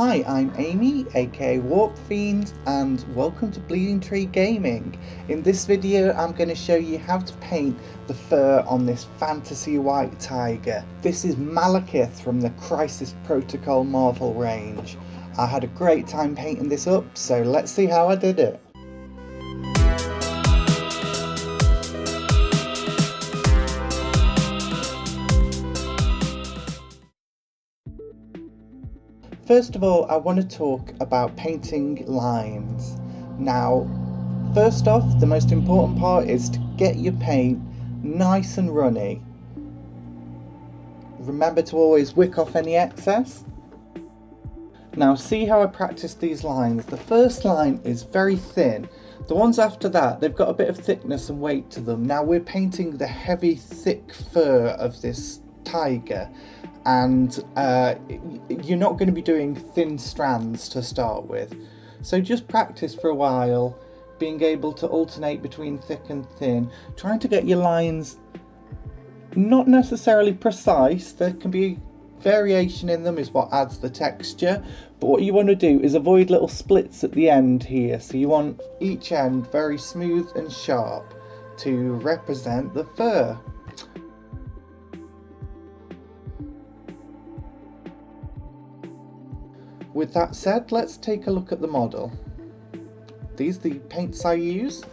Hi, I'm Amy, aka Warpfiend, and welcome to Bleeding Tree Gaming. In this video, I'm going to show you how to paint the fur on this fantasy white tiger. This is Malekith from the Crisis Protocol Marvel range. I had a great time painting this up, so let's see how I did it. First of all, I want to talk about painting lines. Now, first off, the most important part is to get your paint nice and runny. Remember to always wick off any excess. Now see how I practice these lines. The first line is very thin. The ones after that, they've got a bit of thickness and weight to them. Now we're painting the heavy, thick fur of this tiger, and you're not going to be doing thin strands to start with. So just practice for a while, being able to alternate between thick and thin, trying to get your lines not necessarily precise. There can be variation in them is what adds the texture, but what you want to do is avoid little splits at the end here. So you want each end very smooth and sharp to represent the fur. With that said, let's take a look at the model. These are the paints I use.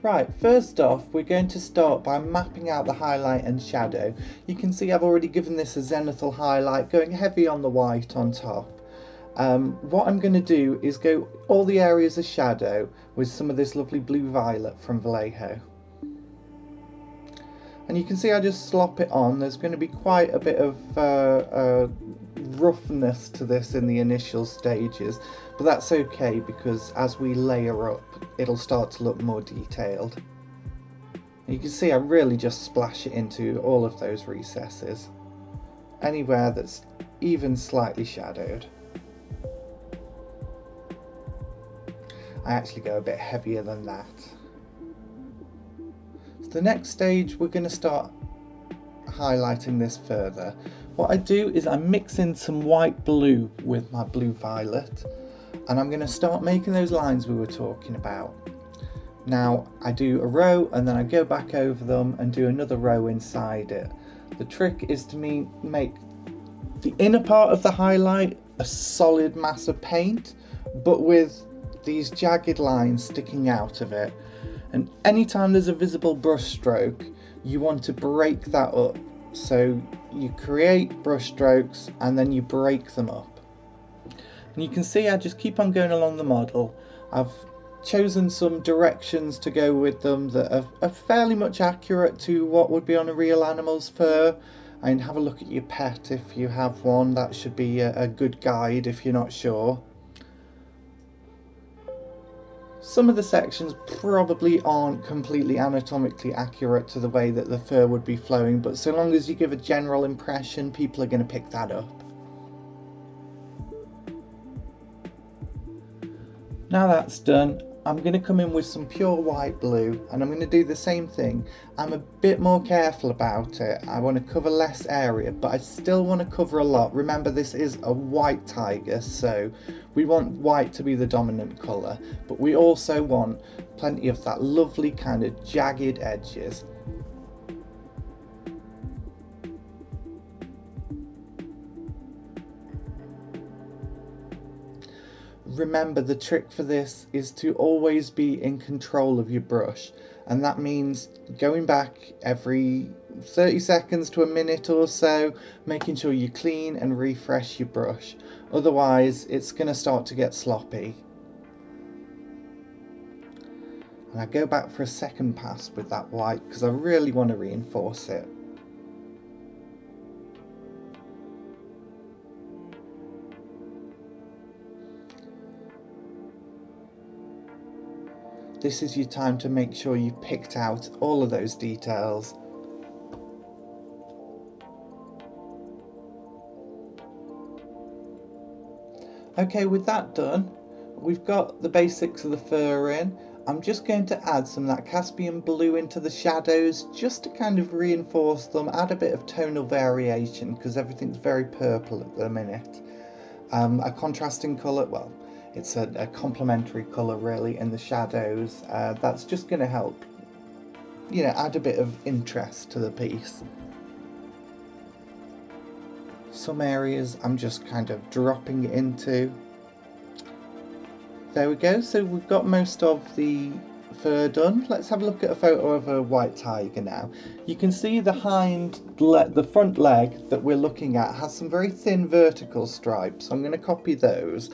Right, first off, we're going to start by mapping out the highlight and shadow. You can see I've already given this a zenithal highlight, going heavy on the white on top. What I'm going to do is go all the areas of shadow with some of this lovely blue violet from Vallejo. And you can see I just slop it on. There's going to be quite a bit of roughness to this in the initial stages, but that's okay because as we layer up, it'll start to look more detailed. And you can see I really just splash it into all of those recesses, anywhere that's even slightly shadowed. I actually go a bit heavier than that. The next stage, we're going to start highlighting this further. What I do is I mix in some white blue with my blue violet, and I'm going to start making those lines we were talking about. Now I do a row and then I go back over them and do another row inside it. The trick is to make the inner part of the highlight a solid mass of paint, but with these jagged lines sticking out of it. And anytime there's a visible brush stroke, you want to break that up. So you create brush strokes and then you break them up. And you can see I just keep on going along the model. I've chosen some directions to go with them that are fairly much accurate to what would be on a real animal's fur. And have a look at your pet if you have one. That should be a good guide if you're not sure. Some of the sections probably aren't completely anatomically accurate to the way that the fur would be flowing, but so long as you give a general impression, people are going to pick that up. Now that's done, I'm going to come in with some pure white blue and I'm going to do the same thing. I'm a bit more careful about it. I want to cover less area, but I still want to cover a lot. Remember, this is a white tiger, so we want white to be the dominant colour, but we also want plenty of that lovely kind of jagged edges. Remember, the trick for this is to always be in control of your brush, and that means going back every 30 seconds to a minute or so, making sure you clean and refresh your brush. Otherwise it's going to start to get sloppy. And I go back for a second pass with that white because I really want to reinforce it. This is your time to make sure you've picked out all of those details. Okay, with that done, we've got the basics of the fur in. I'm just going to add some of that Caspian blue into the shadows just to kind of reinforce them, add a bit of tonal variation because everything's very purple at the minute. A contrasting colour, well, it's a complementary colour really in the shadows. That's just going to help, you know, add a bit of interest to the piece. Some areas I'm just kind of dropping it into. There we go, so we've got most of the fur done. Let's have a look at a photo of a white tiger now. You can see the front leg that we're looking at has some very thin vertical stripes. So I'm going to copy those.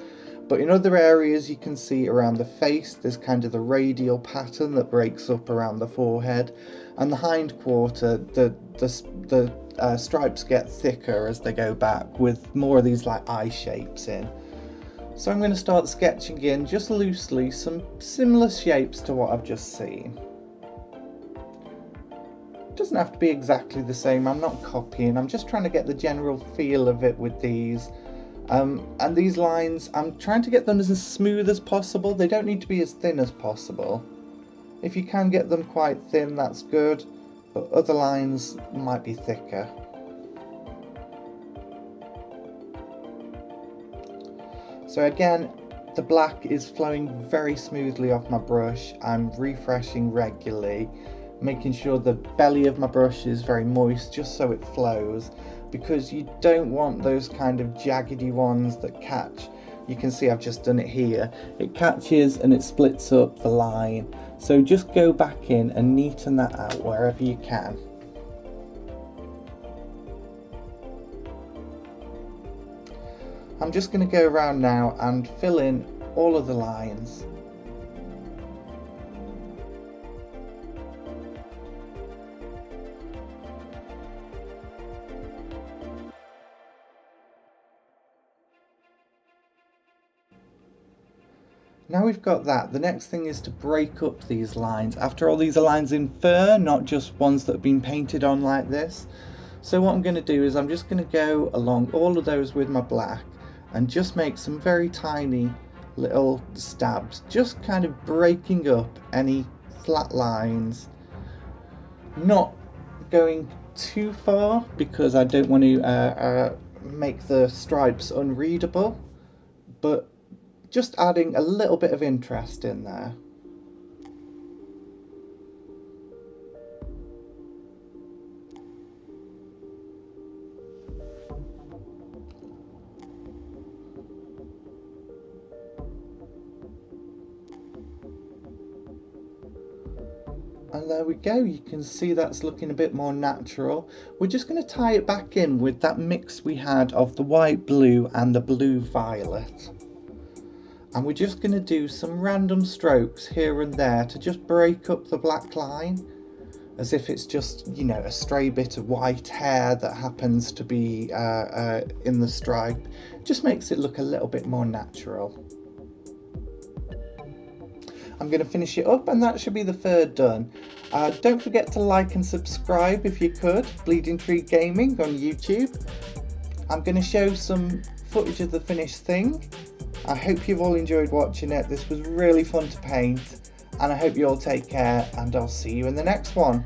But in other areas you can see around the face there's kind of the radial pattern that breaks up around the forehead, and the hind quarter the stripes get thicker as they go back with more of these like eye shapes in. So I'm going to start sketching in just loosely some similar shapes to what I've just seen. It doesn't have to be exactly the same, I'm not copying, I'm just trying to get the general feel of it with these. And these lines, I'm trying to get them as smooth as possible. They don't need to be as thin as possible. If you can get them quite thin, that's good, but other lines might be thicker. So again, the black is flowing very smoothly off my brush. I'm refreshing regularly, making sure the belly of my brush is very moist just so it flows, because you don't want those kind of jaggedy ones that catch. You can see I've just done it here. It catches and it splits up the line. So just go back in and neaten that out wherever you can. I'm just going to go around now and fill in all of the lines. Now we've got that, the next thing is to break up these lines. After all, these are lines in fur, not just ones that have been painted on like this. So what I'm going to do is I'm just going to go along all of those with my black and just make some very tiny little stabs, just kind of breaking up any flat lines. Not going too far because I don't want to make the stripes unreadable, but just adding a little bit of interest in there. And there we go, you can see that's looking a bit more natural. We're just going to tie it back in with that mix we had of the white blue and the blue violet. And we're just going to do some random strokes here and there to just break up the black line, as if it's just, you know, a stray bit of white hair that happens to be in the stripe. Just makes it look a little bit more natural. I'm going to finish it up and that should be the fur done. Don't forget to like and subscribe if you could, Bleeding Tree Gaming on YouTube. I'm going to show some footage of the finished thing. I hope you've all enjoyed watching it. This was really fun to paint, and I hope you all take care, and I'll see you in the next one.